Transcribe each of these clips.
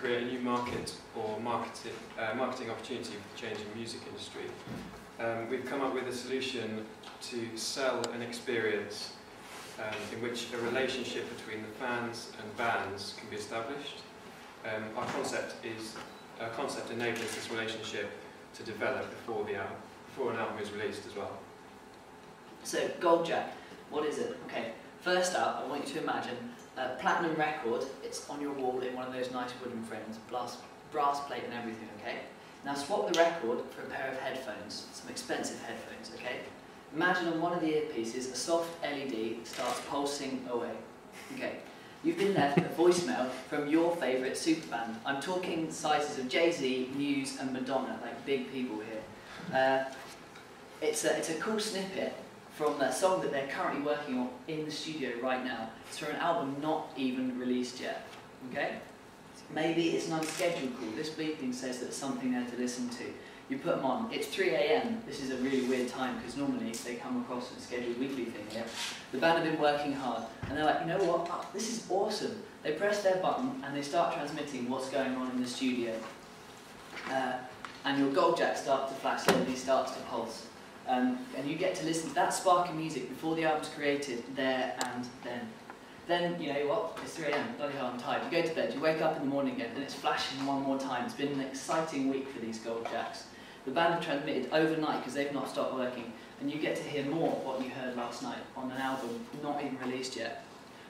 create a new market or marketing opportunity for the changing music industry. We've come up with a solution to sell an experience in which a relationship between the fans and bands can be established. Our concept enables this relationship to develop before an album is released as well. So, Gold Jack, what is it? Okay, first up, I want you to imagine a platinum record. It's on your wall in one of those nice wooden frames, brass plate and everything, okay? Now swap the record for a pair of headphones, some expensive headphones, okay? Imagine on one of the earpieces, a soft LED starts pulsing away, okay? You've been left a voicemail from your favourite superband. I'm talking sizes of Jay-Z, Muse and Madonna, like big people here. It's a cool snippet from that song that they're currently working on in the studio right now. It's for an album not even released yet, okay? Maybe it's an unscheduled call. This beeping says that there's something there to listen to. You put them on. It's 3 AM. This is a really weird time because normally they come across a scheduled weekly thing here. The band have been working hard and they're like, you know what? Oh, this is awesome. They press their button and they start transmitting what's going on in the studio. And your Gold Jack starts to flash, slowly starts to pulse. And you get to listen to that spark of music before the album's created, there and then. Then, you know what, it's 3 AM, bloody hell, I'm tired. You go to bed, you wake up in the morning again, and it's flashing one more time. It's been an exciting week for these Gold Jacks. The band have transmitted overnight because they've not stopped working, and you get to hear more of what you heard last night on an album not even released yet.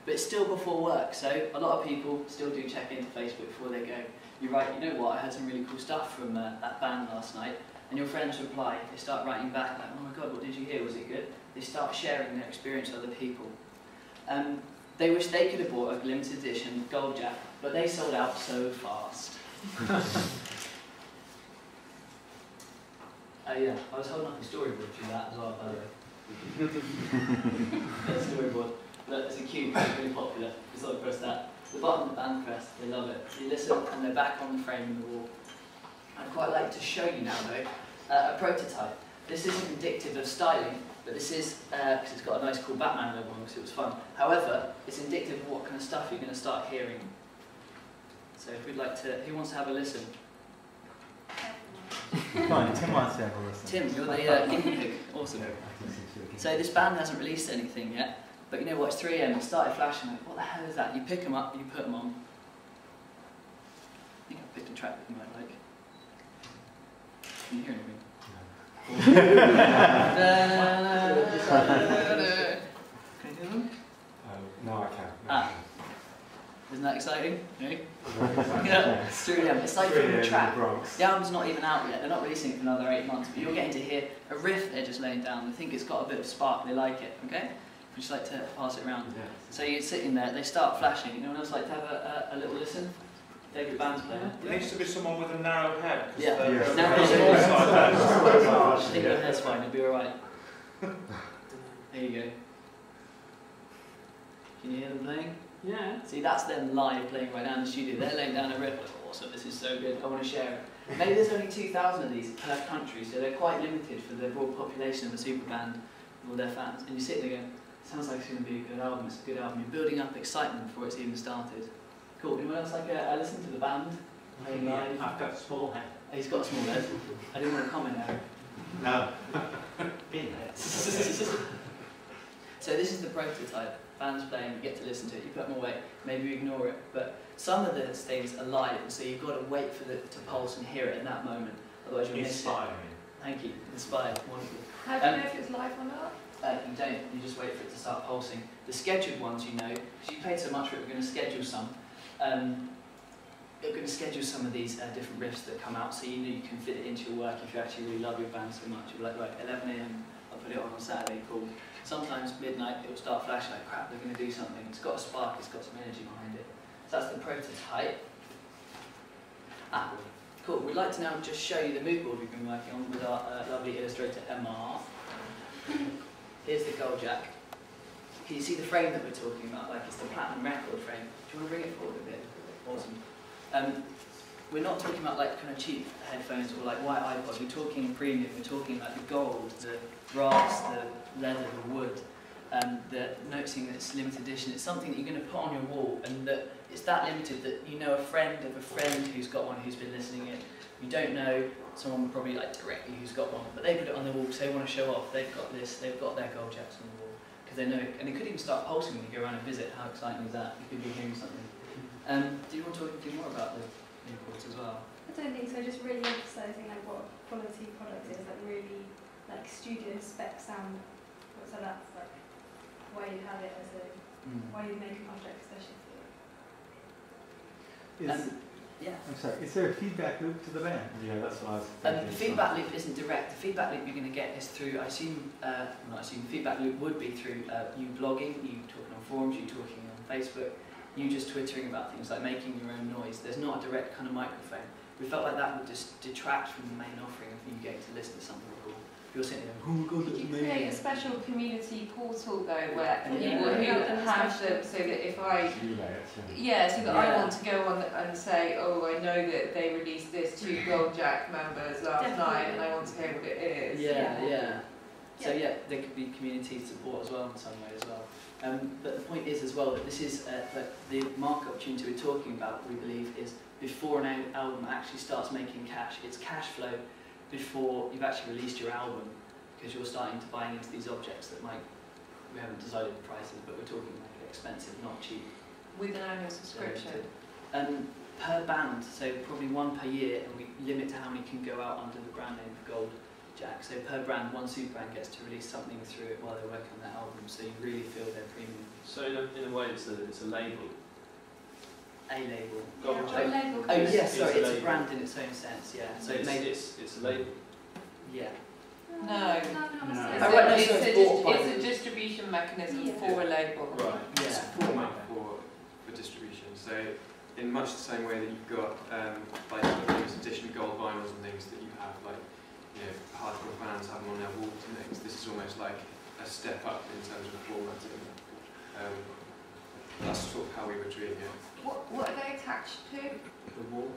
But it's still before work, so a lot of people still do check into Facebook before they go. You write, you know what, I heard some really cool stuff from that band last night. And your friends reply, they start writing back like, oh my god, what did you hear, was it good? They start sharing their experience with other people. They wish they could have bought a limited edition Gold Jack, but they sold out so fast. Yeah, I was holding up a storyboard for that as well, by the way. That's a storyboard. Look, it's a cute, it's really popular. It's like press that. The button the band press, they love it. You listen and they're back on the frame in the wall. I'd quite like to show you now though, a prototype. This isn't indicative of styling, but this is, because it's got a nice cool Batman logo on because it was fun. However, it's indicative of what kind of stuff you're going to start hearing. So if we'd like to, who wants to have a listen? Fine, Tim wants to have a listen. Tim, you're the guinea pig. Awesome. So this band hasn't released anything yet, but you know what, it's 3 AM, it started flashing, like, what the hell is that? You pick them up, you put them on. I think I picked a track that you might like. Can you hear anything? Can you do them? No, I can't. Ah. Isn't that exciting? No? Yeah, it's 3 AM. It's like from the track. The album's not even out yet. They're not releasing it for another 8 months, but you're getting to hear a riff they're just laying down. They think it's got a bit of spark. They like it. Okay? Would you like to pass it around? Yeah. So you're sitting there. They start flashing. Anyone else like to have a little listen? David Band's playing. It needs to be someone with a narrow head. Yeah. Narrow head. I think your head's fine. You'll be all right. There you go. Can you hear them playing? Yeah. See, that's them live playing right now in the studio. They're laying down a riff. Like, awesome, this is so good. I want to share it. Maybe there's only 2,000 of these per country, so they're quite limited for the broad population of a super band and all their fans. And you sit there going, sounds like it's going to be a good album. It's a good album. You're building up excitement before it's even started. Cool. Anyone else like I listen to the band playing live? I've got a small head. Oh, he's got a small head. I didn't want to comment there. No. Been there. So this is the prototype. Band's playing, you get to listen to it, you put them away, maybe you ignore it, but some of the things are live, so you've got to wait for it to pulse and hear it in that moment, otherwise you'll miss it. Inspiring. Thank you, inspired, wonderful. How do you know if it's live or not? You don't, you just wait for it to start pulsing. The scheduled ones, you know, because you paid so much for it, we're going to schedule some. We're going to schedule some of these different riffs that come out, so you know you can fit it into your work if you actually really love your band so much. You're like, right, 11 AM, I'll put it on Saturday, cool. Sometimes midnight it will start flashing like, crap, they're going to do something. It's got a spark, it's got some energy behind it. So that's the prototype. Ah, cool. We'd like to now just show you the mood board we've been working on with our lovely illustrator, Emma. Here's the Gold Jack. Can you see the frame that we're talking about? Like it's the platinum record frame. Do you want to bring it forward a bit? Awesome. We're not talking about like kind of cheap headphones or like white iPods. We're talking premium. We're talking about the gold, the brass, the leather, the wood, noticing that it's limited edition. It's something that you're going to put on your wall and that it's that limited that you know a friend of a friend who's got one who's been listening in. You don't know someone probably like directly who's got one, but they put it on their wall because they want to show off. They've got this, they've got their gold jacks on the wall because they know, and it could even start pulsing when you go around and visit. How exciting is that? You could be hearing something. Do you want to talk a few more about the imports as well? I don't think so, just really emphasising like what a quality product is, like really like studio spec sound. So that's like why you have it as a, why you make a project especially for you. Yeah. I'm sorry, is there a feedback loop to the band? Yeah, that's what I was thinking. The feedback loop isn't direct. The feedback loop you're going to get is through, I assume, the feedback loop would be through you blogging, you talking on forums, you talking on Facebook, you just twittering about things like making your own noise. There's not a direct kind of microphone. We felt like that would just detract from the main offering of you getting to listen to something cool. You're sitting there going, oh my god, Could that's you create a amazing. special community portal though, where Yeah. people who have them, so that if I, so that I want to go on and say, oh, I know that they released this to Goldjack members last night, and I want to hear what it is. Yeah. So yeah, there could be community support as well in some way as well. But the point is as well that this is that the market opportunity we're talking about, we believe, is before an album actually starts making cash. It's cash flow before you've actually released your album, because you're starting to buy into these objects that might, we haven't decided the prices, but we're talking like expensive, not cheap. With an annual subscription. Per band, so probably one per year, and we limit to how many can go out under the brand name of Goldjack. So per brand, one super brand gets to release something through it while they're working on their album, so you really feel their premium. So in a way, it's a label. A label. Yeah, Oh yes, sorry, it's a label. brand in its own sense, yeah. So It's a label. yeah. No. No. Oh, right, no, so it's bought by It's them. a distribution mechanism Yeah. for a label. Right. It's Yeah. a format for distribution. So in much the same way that you've got like limited edition gold vinyls and things that you have, like hardcore fans have them on their walls and things. This is almost like a step up in terms of formatting. That's sort of how we were treating it. What are they attached to? The wall.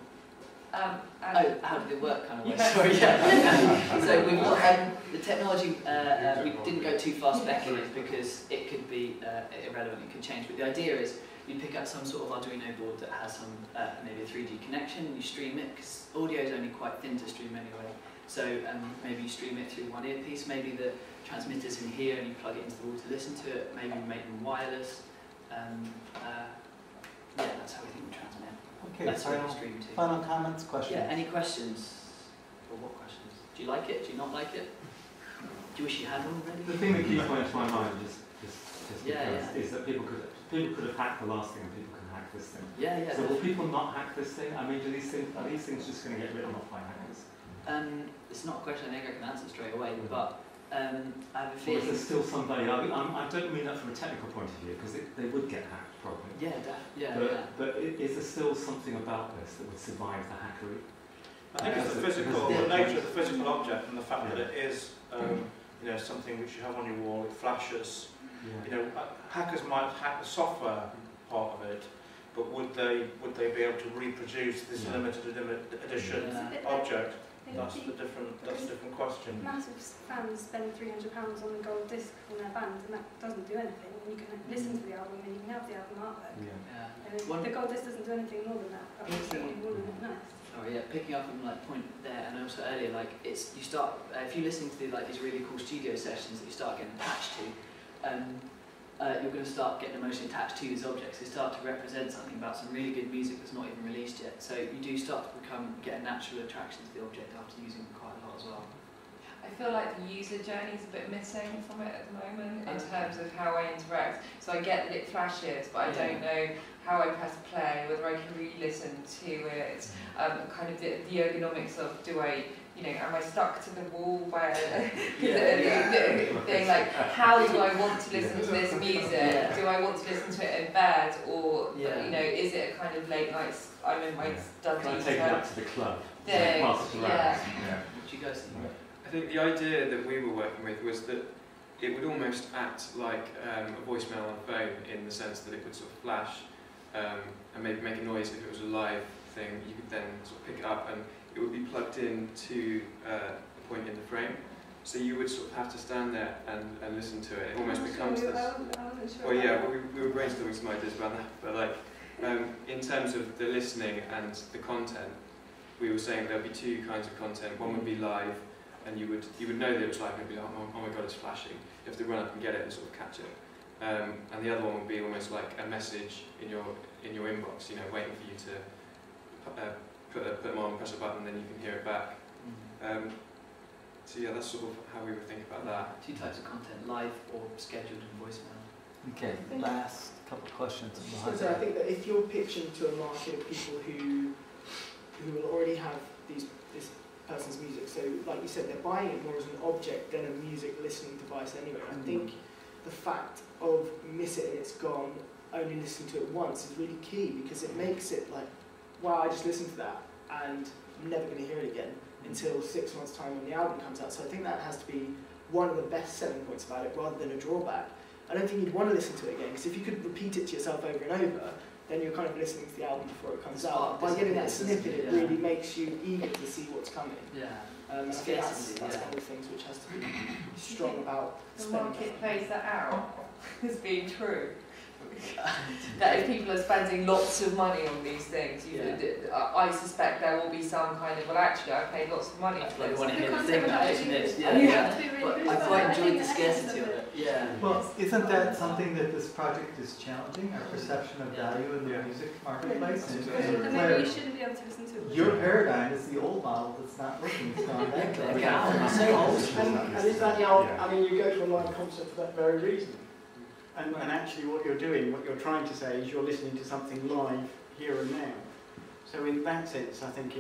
Oh, And how did it work kind of way? Yeah. Sorry, yeah. So we've got the technology, we didn't go too far spec in it because it could be irrelevant, it could change. But the idea is you pick up some sort of Arduino board that has some, maybe a 3G connection, you stream it, because audio is only quite thin to stream anyway. So maybe you stream it through one earpiece, maybe the transmitter's in here and you plug it into the wall to listen to it, maybe you make them wireless. Yeah, that's how we think we transmit. Okay, That's where we stream to. final comments, questions? Yeah, any questions? Or what questions? Do you like it? Do you not like it? Do you wish you had one already? The thing that keeps coming to my mind, just Yeah, because, is that people could have hacked the last thing and people can hack this thing. Yeah, yeah. So will people not hack this thing? I mean, are these things just going to get written off by hackers? It's not a question I think I can answer straight away, but I have a Or is feeling. there still somebody, I don't mean that from a technical point of view, because they would get hacked probably. But is there still something about this that would survive the hackery? I think it's the nature of the physical object and the fact that it is, something which you have on your wall. It flashes. Hackers might hack the software part of it, but would they be able to reproduce this limited edition object? That's a different question. Massive fans spend £300 on a gold disc from their band, and that doesn't do anything. And you can listen to the album and you can have the album artwork. And the gold disc doesn't do anything more than that. Absolutely wouldn't it nice. Oh yeah, picking up on like point there, and also earlier, like you start if you're listening to these really cool studio sessions that you start getting attached to, you're going to start getting emotionally attached to these objects. They start to represent something about some really good music that's not even released yet. So you do start to get a natural attraction to the object after using it quite a lot as well. I feel like the user journey is a bit missing from it at the moment in terms of how I interact. So I get that it flashes, but I don't know how I press play, whether I can re-listen to it, kind of the ergonomics of am I stuck to the wall by thing like, how do I want to listen to this music? Do I want to listen to it in bed, or is it a kind of late night? I'm in my study. Try and take it up to the club. Thing. Pass it around. What do you guys think? I think the idea that we were working with was that it would almost act like a voicemail on a phone, in the sense that it would sort of flash and maybe make a noise if it was a live thing. You could then sort of pick it up and it would be plugged in to a point in the frame. So you would sort of have to stand there and listen to it. It almost becomes this. I wasn't sure. Well, yeah, we were brainstorming some ideas about that, but like In terms of the listening and the content, we were saying there'll be two kinds of content. One would be live, and you would know that it was live, and you'd be like, oh my god, it's flashing. You have to run up and get it and sort of catch it. And the other one would be almost like a message in your inbox, you know, waiting for you to put them on, press a button, and then you can hear it back. So yeah, that's sort of how we would think about that. Two types of content: live or scheduled and voicemail. Okay, last couple of questions. So I think that if you're pitching to a market of people who will already have this person's music, so like you said, they're buying it more as an object than a music listening device anyway. I think the fact of miss it and it's gone, only listen to it once is really key, because it makes it like, wow, I just listened to that and I'm never going to hear it again until 6 months' time when the album comes out. So I think that has to be one of the best selling points about it, rather than a drawback. I don't think you'd want to listen to it again, because if you could repeat it to yourself over and over, then you're kind of listening to the album before it comes out. By getting that snippet, it really makes you eager to see what's coming. Yeah. I think that's one of the things which has to be strong about the market plays that out as being true. That if people are spending lots of money on these things, I suspect there will be some kind of, well actually I paid lots of money for this. I want to hear the thing about it. I quite enjoyed the scarcity of it. Yeah. Well, isn't that something that this project is challenging, our perception of value in the music marketplace? And maybe you shouldn't be able to listen to it. Your paradigm is the old model that's not working. It's gone back. And is that I mean, you go to a live concert for that very reason. And actually what you're doing, what you're trying to say is you're listening to something live here and now. So in that sense, I think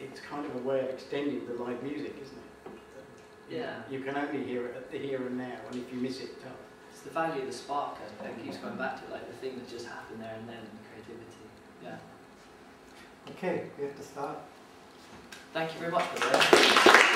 it's kind of a way of extending the live music, isn't it? Yeah. You can only hear it at the here and now, and if you miss it, tough. It's the value of the spark, I keeps going back to it, like the thing that just happened there and then, the creativity. Yeah. Okay, we have to stop. Thank you very much for that.